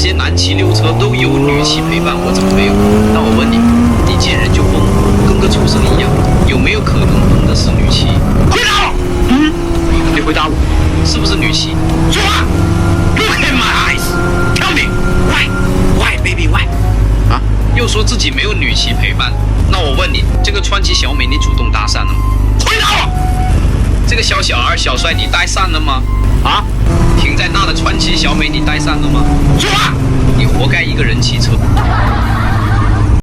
些男骑溜车都有女骑陪伴，我怎么没有？那我问你，你见人就疯，跟个畜生一样，有没有可能疯的是女骑？回答我！你回答我，是不是女骑？说话 ！Look in my eyes. Tell me why? Why, baby? Why? 啊，又说自己没有女骑陪伴，那我问你，这个川崎小美你主动搭讪了吗？回答我！这个小二小帅你搭讪了吗？啊，停在那的川崎小美你搭讪了吗？说话！你活该一个人骑车。